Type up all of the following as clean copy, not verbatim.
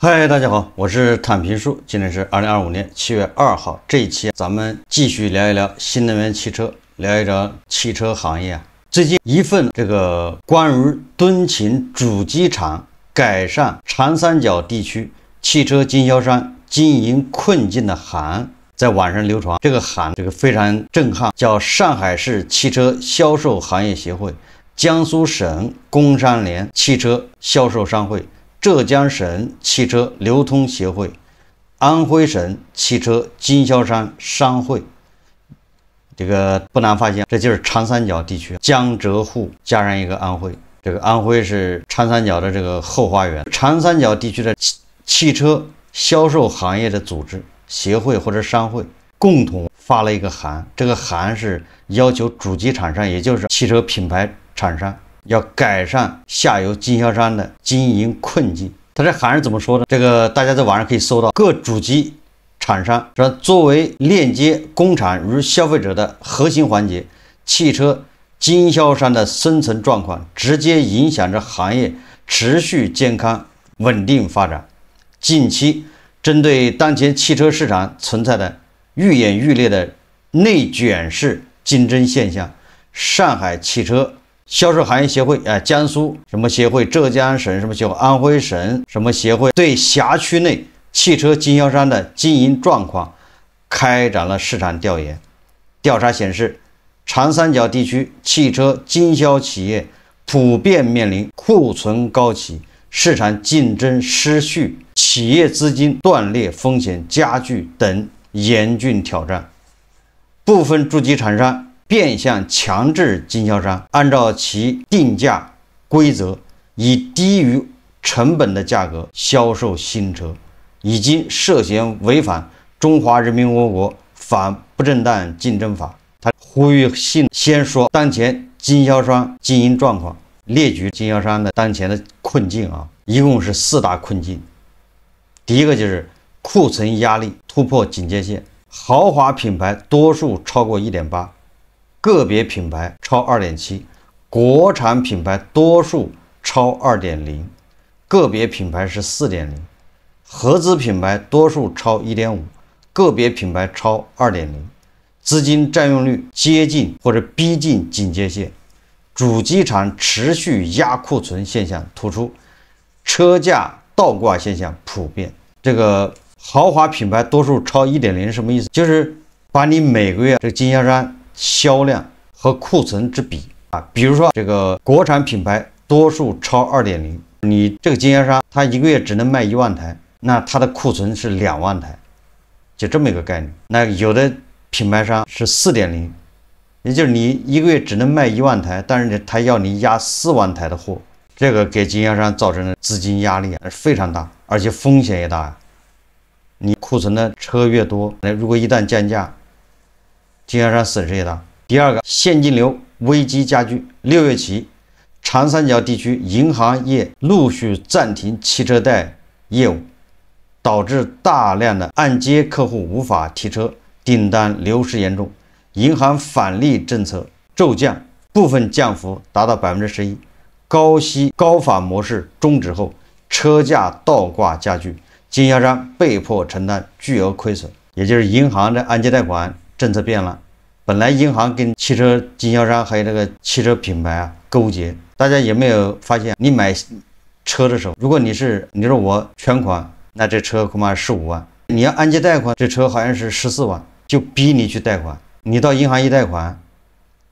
嗨，大家好，我是坦平树。今天是2025年7月2号，这一期咱们继续聊一聊新能源汽车，聊一聊汽车行业。最近一份这个关于敦勤主机厂改善长三角地区汽车经销商经营困境的函在网上流传。这个函非常震撼，叫上海市汽车销售行业协会、江苏省工商联汽车销售商会、浙江省汽车流通协会、安徽省汽车经销商商会。这个不难发现，这就是长三角地区，江浙沪加上一个安徽。这个安徽是长三角的这个后花园。长三角地区的汽车销售行业的组织协会或者商会共同发了一个函，这个函是要求主机厂商，也就是汽车品牌厂商，要改善下游经销商的经营困境。他这函是怎么说的？这个大家在网上可以搜到。各主机厂商说，作为链接工厂与消费者的核心环节，汽车经销商的生存状况直接影响着行业持续健康稳定发展。近期，针对当前汽车市场存在的愈演愈烈的内卷式竞争现象，上海汽车销售行业协会江苏什么协会、浙江省什么协会、安徽省什么协会对辖区内汽车经销商的经营状况开展了市场调研。调查显示，长三角地区汽车经销企业普遍面临库存高企、市场竞争失序、企业资金断裂风险加剧等严峻挑战。部分主机厂商变相强制经销商按照其定价规则，以低于成本的价格销售新车，已经涉嫌违反《中华人民共和国反不正当竞争法》。他呼吁先说当前经销商经营状况，列举经销商的当前的困境一共是4大困境。第一个就是库存压力突破警戒线，豪华品牌多数超过 1.8， 个别品牌超 2.7， 国产品牌多数超 2.0， 个别品牌是 4.0， 合资品牌多数超 1.5， 个别品牌超 2.0， 资金占用率接近或者逼近警戒线，主机厂持续压库存现象突出，车价倒挂现象普遍。这个豪华品牌多数超 1.0 什么意思？就是把你每个月这个经销商销量和库存之比比如说这个国产品牌多数超 2.0， 你这个经销商他一个月只能卖1万台，那他的库存是2万台，就这么一个概念。那有的品牌商是 4.0， 也就是你一个月只能卖1万台，但是他要你压4万台的货，这个给经销商造成的资金压力非常大，而且风险也大你库存的车越多，如果一旦降价，经销商损失也大。第二个，现金流危机加剧。6月起，长三角地区银行业陆续暂停汽车贷业务，导致大量的按揭客户无法提车，订单流失严重，银行返利政策骤降，部分降幅达到 11%。高息高返模式终止后，车价倒挂加剧，经销商被迫承担巨额亏损。也就是银行的按揭贷款政策变了，本来银行跟汽车经销商还有这个汽车品牌勾结。大家有没有发现，你买车的时候，如果你说我全款，那这车恐怕15万，你要按揭贷款，这车好像是14万，就逼你去贷款。你到银行一贷款，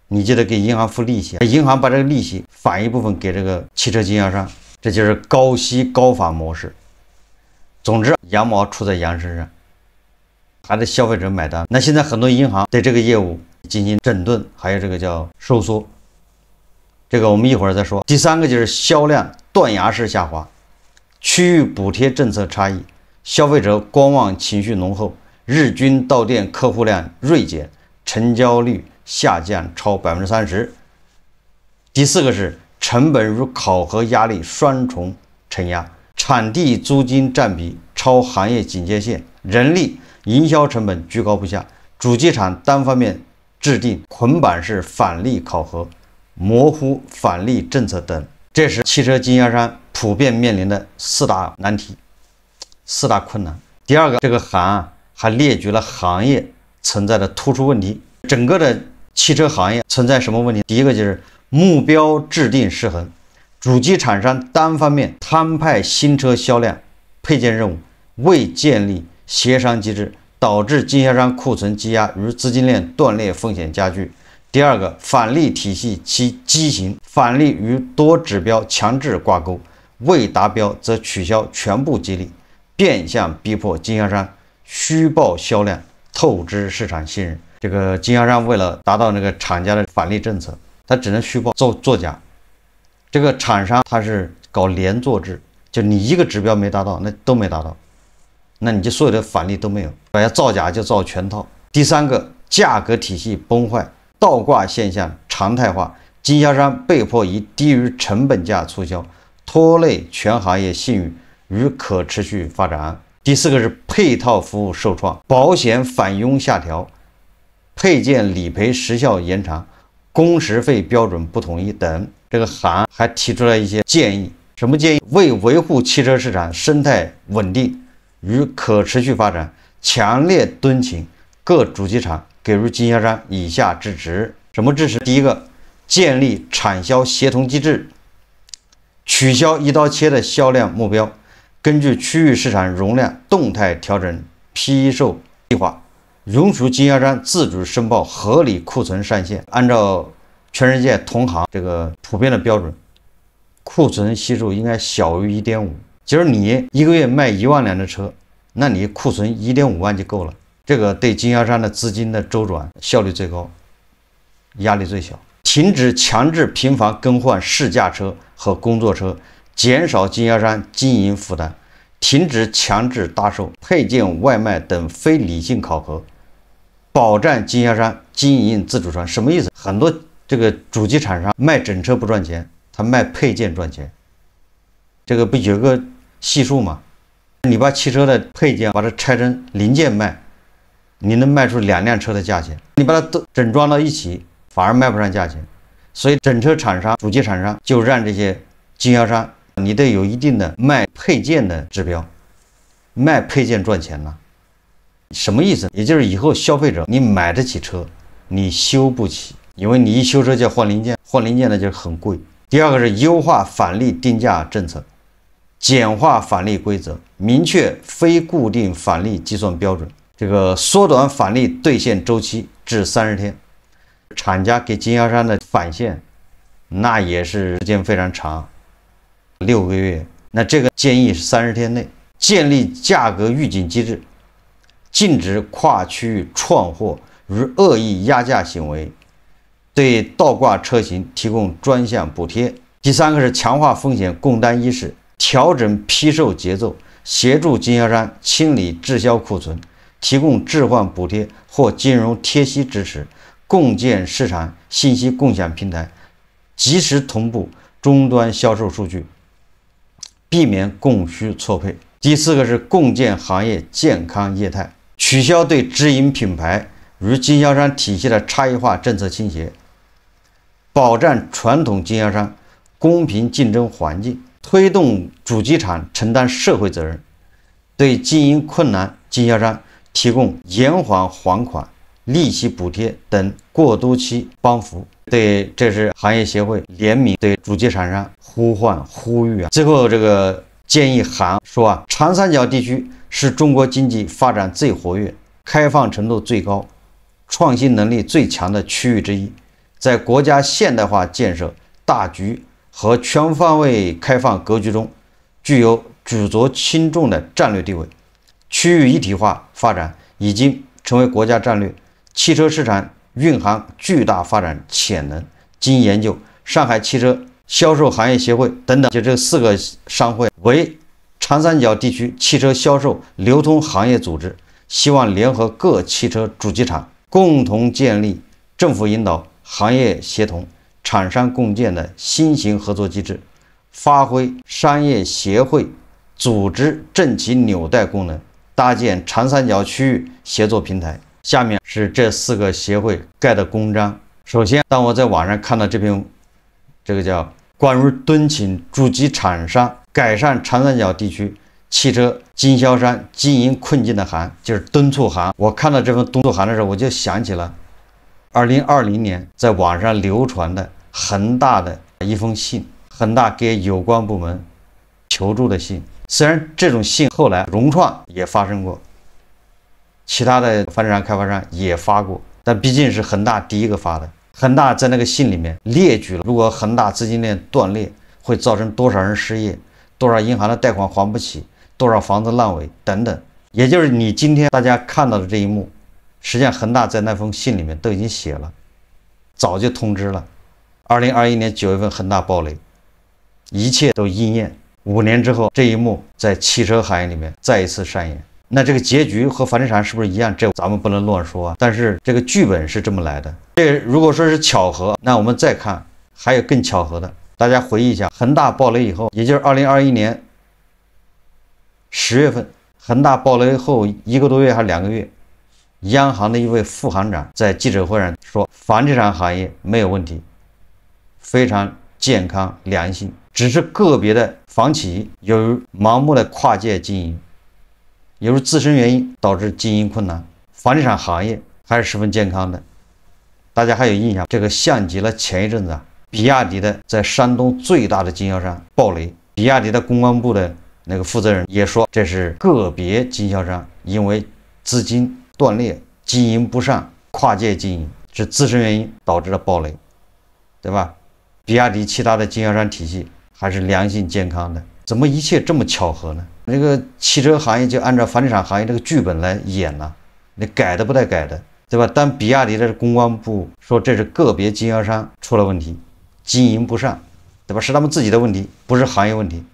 你就得给银行付利息，银行把这个利息返一部分给这个汽车经销商，这就是高息高返模式。总之，羊毛出在羊身上，还得消费者买单。那现在很多银行对这个业务进行整顿，还有这个叫收缩，这个我们一会儿再说。第三个就是销量断崖式下滑，区域补贴政策差异，消费者观望情绪浓厚，日均到店客户量锐减，成交率下降超 30%。 第四个是成本与考核压力双重承压，场地租金占比超行业警戒线，人力营销成本居高不下，主机厂单方面制定捆绑式返利考核，模糊返利政策等，这是汽车经销商普遍面临的4大难题。4大困难。第二个，这个函还列举了行业存在的突出问题。整个的汽车行业存在什么问题？第一个就是目标制定失衡，主机厂商单方面摊派新车销量配件任务，未建立协商机制，导致经销商库存积压与资金链断裂风险加剧。第二个，返利体系其畸形，返利与多指标强制挂钩，未达标则取消全部激励，变相逼迫经销商虚报销量，透支市场信任。这个经销商为了达到那个厂家的返利政策，他只能虚报作假。这个厂商他是搞连坐制，就你一个指标没达到，那都没达到，那你就所有的返利都没有，把要造假就造全套。第三个，价格体系崩坏，倒挂现象常态化，经销商被迫以低于成本价促销，拖累全行业信誉与可持续发展。第四个是配套服务受创，保险返佣下调，配件理赔时效延长，工时费标准不统一等。这个函还提出了一些建议，什么建议？为维护汽车市场生态稳定与可持续发展，强烈敦请各主机厂给予经销商以下支持。什么支持？第一个，建立产销协同机制，取消一刀切的销量目标，根据区域市场容量动态调整批售计划，允许经销商自主申报合理库存上限，按照全世界同行这个普遍的标准，库存系数应该小于 1.5。就是你一个月卖1万辆的车，那你库存1.5万就够了。这个对经销商的资金的周转效率最高，压力最小。停止强制频繁更换试驾车和工作车，减少经销商经营负担。停止强制搭售、配件外卖等非理性考核，保障经销商经营自主权。什么意思？很多这个主机厂商卖整车不赚钱，他卖配件赚钱。这个不有个系数吗？你把汽车的配件把它拆成零件卖，你能卖出2辆车的价钱。你把它都整装到一起，反而卖不上价钱。所以整车厂商、主机厂商就让这些经销商，你得有一定的卖配件的指标，卖配件赚钱了。什么意思？也就是以后消费者你买得起车，你修不起，因为你一修车就要换零件，换零件呢就很贵。第二个是优化返利定价政策，简化返利规则，明确非固定返利计算标准，这个缩短返利兑现周期至30天。厂家给经销商的返现，那也是时间非常长，6个月。那这个建议是30天内建立价格预警机制，禁止跨区域串货与恶意压价行为，对倒挂车型提供专项补贴。第三个是强化风险共担意识，调整批售节奏，协助经销商清理滞销库存，提供置换补贴或金融贴息支持，共建市场信息共享平台，及时同步终端销售数据，避免供需错配。第四个是共建行业健康业态，取消对直营品牌与经销商体系的差异化政策倾斜，保障传统经销商公平竞争环境，推动主机厂承担社会责任，对经营困难经销商提供延缓还款、利息补贴等过渡期帮扶。对，这是行业协会联名对主机厂商呼吁。最后这个建议函说长三角地区是中国经济发展最活跃、开放程度最高、创新能力最强的区域之一，在国家现代化建设大局和全方位开放格局中，具有举足轻重的战略地位。区域一体化发展已经成为国家战略，汽车市场蕴含巨大发展潜能。经研究，上海汽车销售行业协会等等，就这4个商会为长三角地区汽车销售流通行业组织，希望联合各汽车主机厂，共同建立政府引导、行业协同、厂商共建的新型合作机制，发挥商业协会组织政企纽带功能，搭建长三角区域协作平台。下面是这4个协会盖的公章。首先，当我在网上看到这篇这个叫关于敦请主机厂商改善长三角地区汽车经销商经营困境的函，就是敦促函。我看到这份敦促函的时候，我就想起了2020年在网上流传的恒大的一封信，恒大给有关部门求助的信。虽然这种信后来融创也发生过，其他的房地产开发商也发过，但毕竟是恒大第一个发的。恒大在那个信里面列举了，如果恒大资金链断裂，会造成多少人失业，多少银行的贷款还不起，多少房子烂尾等等。也就是你今天大家看到的这一幕，实际上恒大在那封信里面都已经写了，早就通知了。2021年9月份恒大暴雷，一切都应验。5年之后，这一幕在汽车行业里面再一次上演。那这个结局和房地产是不是一样？这咱们不能乱说啊。但是这个剧本是这么来的。这如果说是巧合，那我们再看还有更巧合的。大家回忆一下，恒大暴雷以后，也就是2021年10月份，恒大暴雷后1个多月还是2个月，央行的一位副行长在记者会上说，房地产行业没有问题，非常健康良性，只是个别的房企由于盲目的跨界经营，由于自身原因导致经营困难，房地产行业还是十分健康的。大家还有印象，这个像极了前一阵子比亚迪的在山东最大的经销商暴雷，比亚迪的公关部的那个负责人也说，这是个别经销商因为资金断裂、经营不善、跨界经营是自身原因导致的暴雷，对吧？比亚迪其他的经销商体系还是良性健康的，怎么一切这么巧合呢？这个汽车行业就按照房地产行业这个剧本来演了，你改的不带改的，对吧？当比亚迪的公关部说这是个别经销商出了问题，经营不善，对吧？是他们自己的问题，不是行业问题。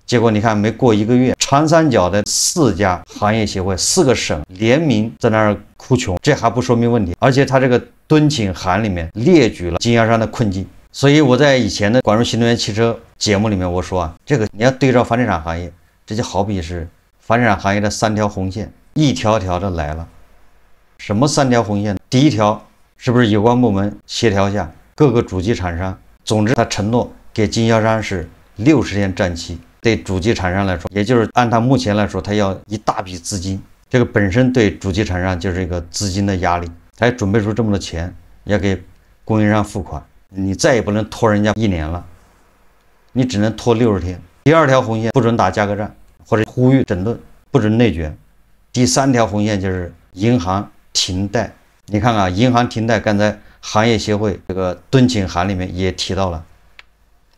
结果你看，没过1个月，长三角的4家行业协会、4个省联名在那儿哭穷，这还不说明问题，而且他这个敦请函里面列举了经销商的困境。所以我在以前的关于新能源汽车节目里面我说这个你要对照房地产行业，这就好比是房地产行业的3条红线，一条条的来了。什么3条红线？第一条是不是有关部门协调下各个主机厂商，总之他承诺给经销商是60天账期，对主机厂商来说，也就是按他目前来说，他要一大笔资金，这个本身对主机厂商就是一个资金的压力，他要准备出这么多钱要给供应商付款，你再也不能拖人家1年了，你只能拖60天。第2条红线，不准打价格战或者呼吁整顿，不准内卷。第3条红线就是银行停贷。你看啊，银行停贷，刚才行业协会这个敦请函里面也提到了。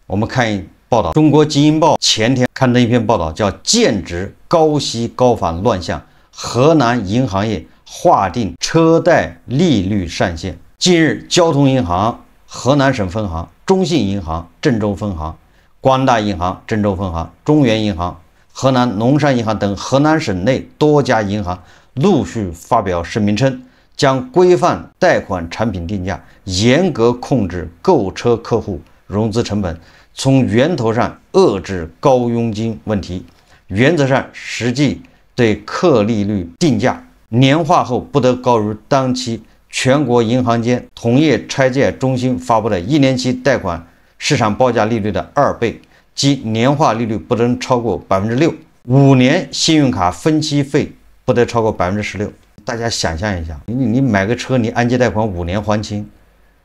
我们看报道，中国经营报前天刊登一篇报道，叫剑指高息高返乱象，河南银行业划定车贷利率上限。近日，交通银行河南省分行、中信银行郑州分行、光大银行郑州分行、中原银行、河南农商银行等河南省内多家银行陆续发表声明称，将规范贷款产品定价，严格控制购车客户融资成本，从源头上遏制高佣金问题。原则上，实际对客利率定价年化后不得高于当期全国银行间同业拆借中心发布的1年期贷款市场报价利率的2倍，即年化利率不能超过6%，5年信用卡分期费不得超过16%。大家想象一下，你买个车，你按揭贷款5年还清，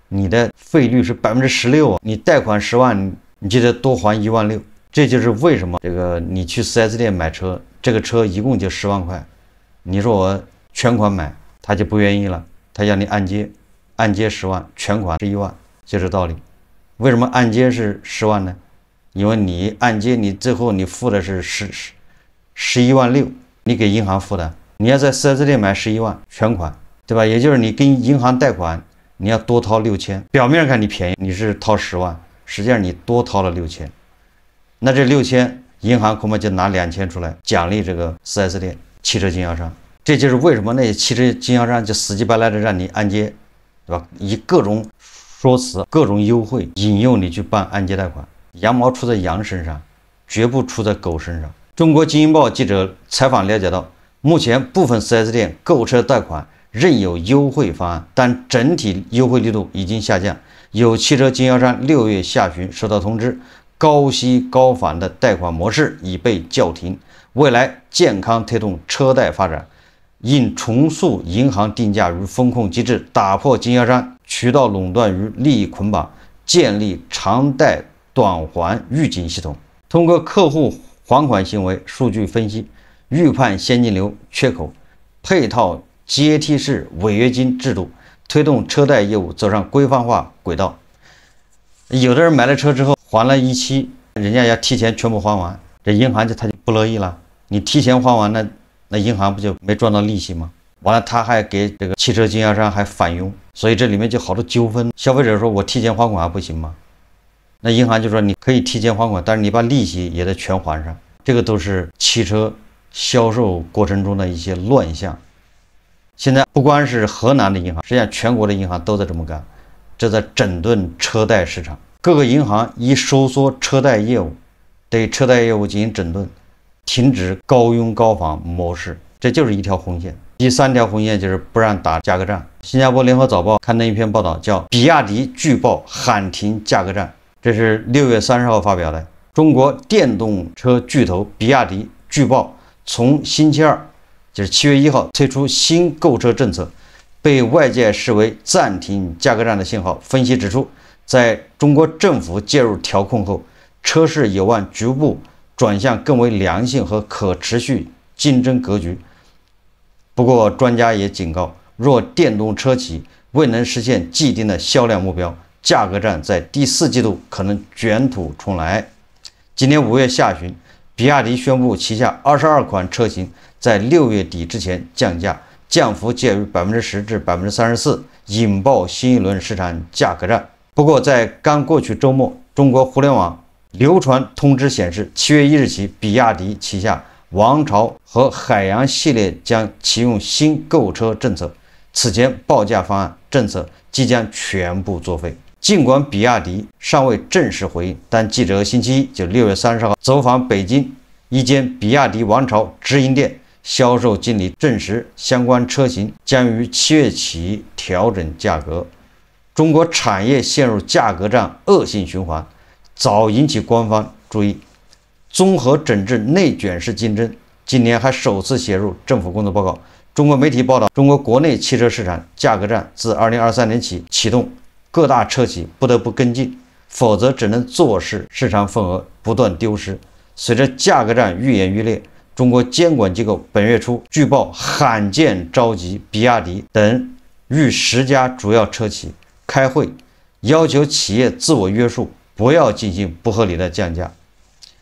你的费率是16%啊！你贷款10万，你就得多还1万6。这就是为什么这个你去 4S 店买车，这个车一共就10万块，你说我全款买，他就不愿意了，他要你按揭，按揭10万，全款11万，就这道理。为什么按揭是10万呢？因为你按揭，你最后你付的是11万6，你给银行付的。你要在 4S 店买11万全款，对吧？也就是你跟银行贷款，你要多掏6000。表面看你便宜，你是掏10万，实际上你多掏了6000。那这6000，银行恐怕就拿2000出来奖励这个 4S 店、汽车经销商。这就是为什么那些汽车经销商就死乞白赖的让你按揭，对吧？以各种说辞、各种优惠引诱你去办按揭贷款。羊毛出在羊身上，绝不出在狗身上。中国经营报记者采访了解到，目前部分 4S 店购车贷款仍有优惠方案，但整体优惠力度已经下降。有汽车经销商6月下旬收到通知，高息高返的贷款模式已被叫停，未来健康推动车贷发展，应重塑银行定价与风控机制，打破经销商渠道垄断与利益捆绑，建立长贷短还预警系统，通过客户还款行为数据分析，预判现金流缺口，配套阶梯式违约金制度，推动车贷业务走上规范化轨道。有的人买了车之后还了一期，人家要提前全部还完，这银行他就不乐意了。你提前还完，那银行不就没赚到利息吗？完了，他还给这个汽车经销商还返佣，所以这里面就好多纠纷。消费者说我提前还款还不行吗？那银行就说你可以提前还款，但是你把利息也得全还上。这个都是汽车销售过程中的一些乱象。现在不光是河南的银行，实际上全国的银行都在这么干，这在整顿车贷市场。各个银行一收缩车贷业务，对车贷业务进行整顿，停止高佣高仿模式，这就是一条红线。第3条红线就是不让打价格战。新加坡联合早报刊登一篇报道，叫比亚迪拒报喊停价格战，这是6月30号发表的。中国电动车巨头比亚迪拒报从星期二，就是7月1号推出新购车政策，被外界视为暂停价格战的信号。分析指出，在中国政府介入调控后，车市有望局部转向更为良性和可持续竞争格局。不过，专家也警告，若电动车企未能实现既定的销量目标，价格战在第4季度可能卷土重来。今年5月下旬，比亚迪宣布旗下22款车型在6月底之前降价，降幅介于10%至34%，引爆新一轮市场价格战。不过，在刚过去周末，中国互联网流传通知显示，7月1日起，比亚迪旗下王朝和海洋系列将启用新购车政策，此前报价方案政策即将全部作废。尽管比亚迪尚未正式回应，但记者星期一就6月30号走访北京一间比亚迪王朝直营店，销售经理证实，相关车型将于7月起调整价格。中国产业陷入价格战恶性循环，早引起官方注意。综合整治内卷式竞争，今年还首次写入政府工作报告。中国媒体报道，中国国内汽车市场价格战自2023年起启动，各大车企不得不跟进，否则只能坐视市场份额不断丢失。随着价格战愈演愈烈，中国监管机构本月初据报罕见召集比亚迪等逾10家主要车企开会，要求企业自我约束，不要进行不合理的降价。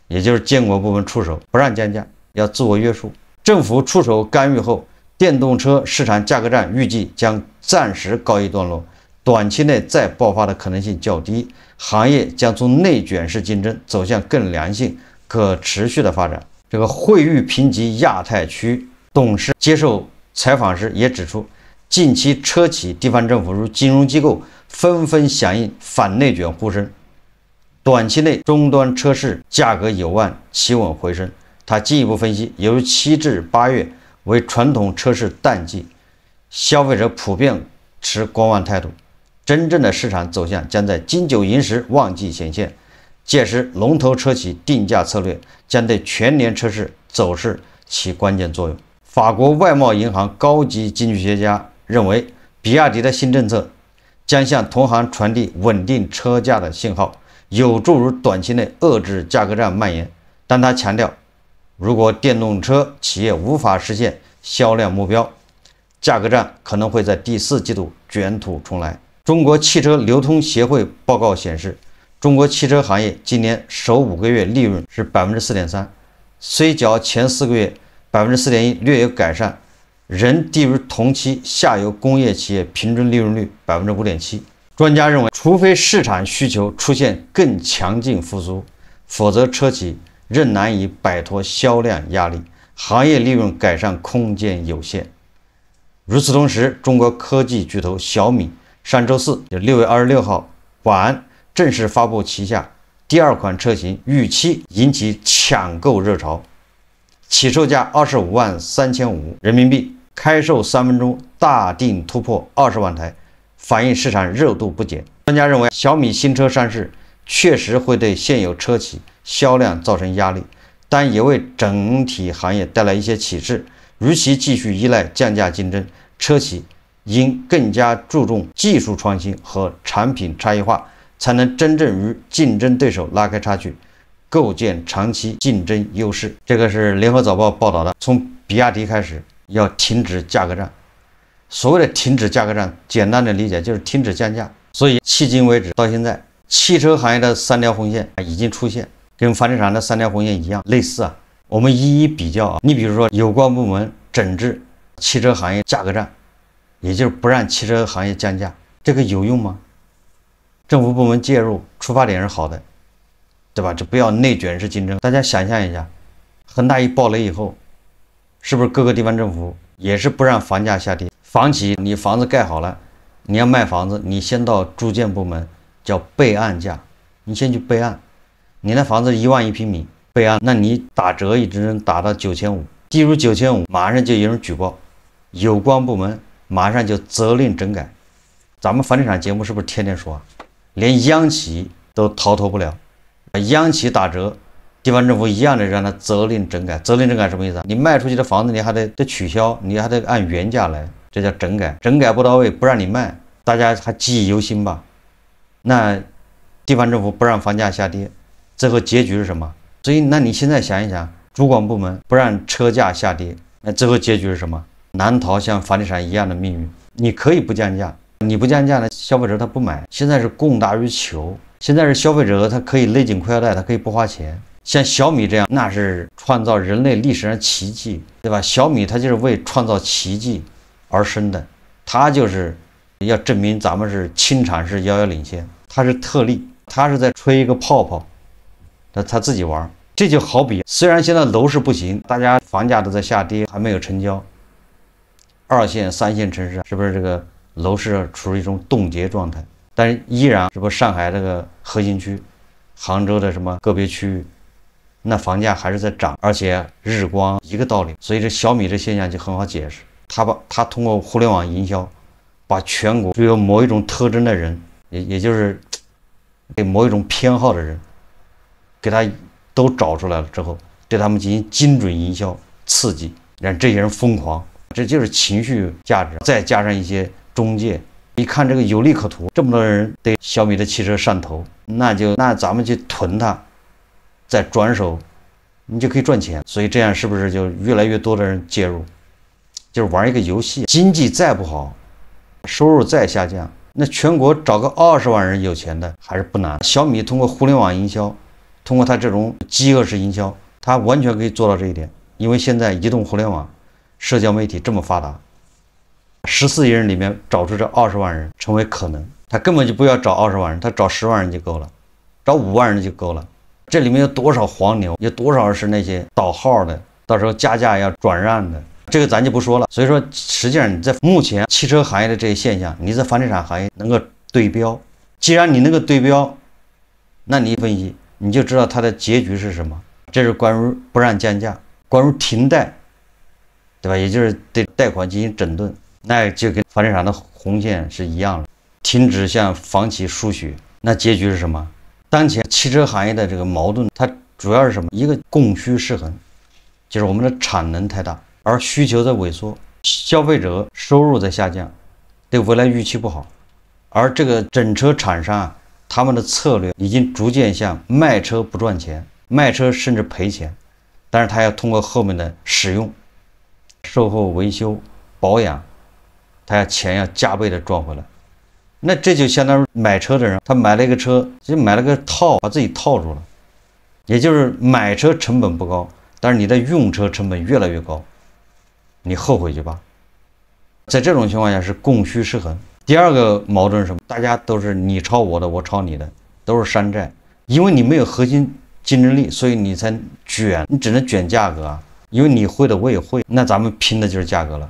也就是监管部门出手不让降价，要自我约束。政府出手干预后，电动车市场价格战预计将暂时告一段落，短期内再爆发的可能性较低，行业将从内卷式竞争走向更良性、可持续的发展。这个惠誉评级亚太区董事接受采访时也指出，近期车企、地方政府如金融机构纷纷响应反内卷呼声，短期内终端车市价格有望企稳回升。他进一步分析，由于7至8月为传统车市淡季，消费者普遍持观望态度，真正的市场走向将在金九银十旺季显现，届时龙头车企定价策略将对全年车市走势起关键作用。法国外贸银行高级经济学家认为，比亚迪的新政策将向同行传递稳定车价的信号，有助于短期内遏制价格战蔓延。但他强调，如果电动车企业无法实现销量目标，价格战可能会在第4季度卷土重来。中国汽车流通协会报告显示，中国汽车行业今年首5个月利润是 4.3%， 虽较前4个月 4.1% 略有改善，仍低于同期下游工业企业平均利润率 5.7%。专家认为，除非市场需求出现更强劲复苏，否则车企仍难以摆脱销量压力，行业利润改善空间有限。与此同时，中国科技巨头小米上周四就6月26号晚正式发布旗下第2款车型，预期引起抢购热潮，起售价25.35万人民币，开售3分钟大定突破20万台，反映市场热度不减。专家认为，小米新车上市确实会对现有车企销量造成压力，但也为整体行业带来一些启示。如其继续依赖降价竞争，车企应更加注重技术创新和产品差异化，才能真正与竞争对手拉开差距，构建长期竞争优势。这个是联合早报报道的，从比亚迪开始要停止价格战。所谓的停止价格战，简单的理解就是停止降价。所以迄今为止到现在，汽车行业的三条红线已经出现，跟房地产的三条红线一样类似啊。我们一一比较啊。你比如说，有关部门整治汽车行业价格战，也就是不让汽车行业降价，这个有用吗？政府部门介入，出发点是好的，对吧？这不要内卷式竞争。大家想象一下，恒大一暴雷以后，是不是各个地方政府也是不让房价下跌？房企你房子盖好了，你要卖房子，你先到住建部门叫备案价，你先去备案。你那房子1万1平米，备案，那你打折也只能打到9500，低于9500，马上就有人举报，有关部门马上就责令整改。咱们房地产节目是不是天天说啊？连央企都逃脱不了，央企打折，地方政府一样的让他责令整改。责令整改什么意思啊？你卖出去的房子你还得取消，你还得按原价来，这叫整改。整改不到位，不让你卖，大家还记忆犹新吧？那地方政府不让房价下跌，最后结局是什么？所以那你现在想一想，主管部门不让车价下跌，那最后结局是什么？难逃像房地产一样的命运。你可以不降价，你不降价呢，消费者他不买。现在是供大于求，现在是消费者他可以勒紧裤腰带，他可以不花钱。像小米这样，那是创造人类历史上奇迹，对吧？小米它就是为创造奇迹而生的，它就是要证明咱们是轻产是遥遥领先，它是特例，它是在吹一个泡泡，他自己玩。这就好比，虽然现在楼市不行，大家房价都在下跌，还没有成交，2线、3线城市是不是这个楼市处于一种冻结状态？但是依然是不是上海这个核心区、杭州的什么个别区域，那房价还是在涨，而且日光一个道理。所以这小米这现象就很好解释，他通过互联网营销，把全国具有某一种特征的人，也就是对某一种偏好的人，给他都找出来了之后，对他们进行精准营销刺激，让这些人疯狂。这就是情绪价值，再加上一些中介，一看这个有利可图，这么多人对小米的汽车上头，那咱们去囤它，再转手，你就可以赚钱。所以这样是不是就越来越多的人介入？就是玩一个游戏，经济再不好，收入再下降，那全国找个20万人有钱的还是不难。小米通过互联网营销，通过它这种饥饿式营销，它完全可以做到这一点。因为现在移动互联网、社交媒体这么发达，14亿人里面找出这20万人成为可能，他根本就不要找20万人，他找10万人就够了，找5万人就够了。这里面有多少黄牛，有多少是那些倒号的，到时候加价要转让的，这个咱就不说了。所以说，实际上你在目前汽车行业的这些现象，你在房地产行业能够对标。既然你能够对标，那你分析你就知道它的结局是什么。这是关于不让降价，关于停贷，对吧？也就是对贷款进行整顿，那就跟房地产的红线是一样的，停止向房企输血。那结局是什么？当前汽车行业的这个矛盾，它主要是什么？一个供需失衡，就是我们的产能太大，而需求在萎缩，消费者收入在下降，对未来预期不好。而这个整车厂商啊，他们的策略已经逐渐向卖车不赚钱，卖车甚至赔钱，但是他要通过后面的使用、售后维修、保养，他要钱要加倍的赚回来。那这就相当于买车的人，他买了一个车，就买了个套，把自己套住了。也就是买车成本不高，但是你的用车成本越来越高，你后悔去吧。在这种情况下是供需失衡。第二个矛盾是什么？大家都是你抄我的，我抄你的，都是山寨。因为你没有核心竞争力，所以你才卷，你只能卷价格啊。因为你会的我也会，那咱们拼的就是价格了。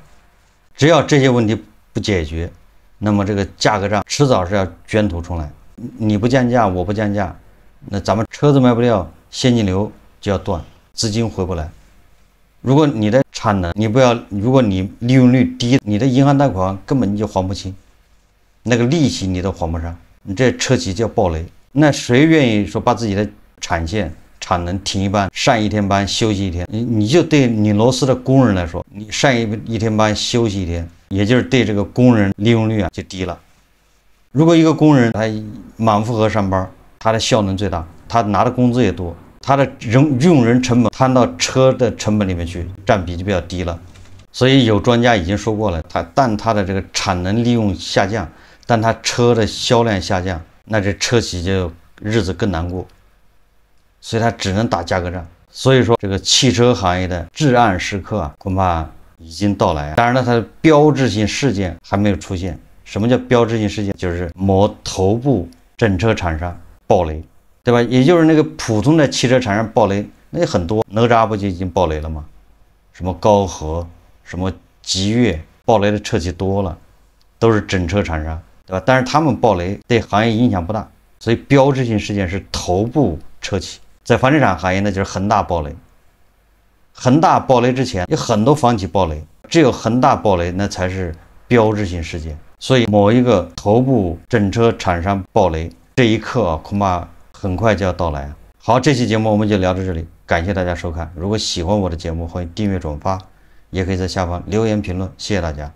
只要这些问题不解决，那么这个价格战迟早是要卷土重来。你不降价，我不降价，那咱们车子卖不掉，现金流就要断，资金回不来。如果你的产能如果你利用率低，你的银行贷款根本你就还不清，那个利息你都还不上，你这车企就要暴雷。那谁愿意说把自己的产线产能停一班，上一天班休息一天，你就对拧螺丝的工人来说，你上一天班休息一天，也就是对这个工人利用率啊就低了。如果一个工人他满负荷上班，他的效能最大，他拿的工资也多，他的用人成本摊到车的成本里面去，占比就比较低了。所以有专家已经说过了，他的这个产能利用下降，但他车的销量下降，那这车企就日子更难过，所以他只能打价格战。所以说这个汽车行业的至暗时刻啊，恐怕已经到来。当然了，它的标志性事件还没有出现。什么叫标志性事件？就是某头部整车厂商爆雷，对吧？也就是那个普通的汽车厂商爆雷，那也很多。哪吒不就已经爆雷了吗？什么高和、什么极越，爆雷的车企多了，都是整车厂商，对吧？但是他们爆雷对行业影响不大，所以标志性事件是头部车企。在房地产行业呢，就是恒大爆雷。恒大爆雷之前有很多房企爆雷，只有恒大爆雷那才是标志性事件。所以某一个头部整车厂商爆雷，这一刻啊，恐怕很快就要到来。好，这期节目我们就聊到这里，感谢大家收看。如果喜欢我的节目，欢迎订阅转发，也可以在下方留言评论，谢谢大家。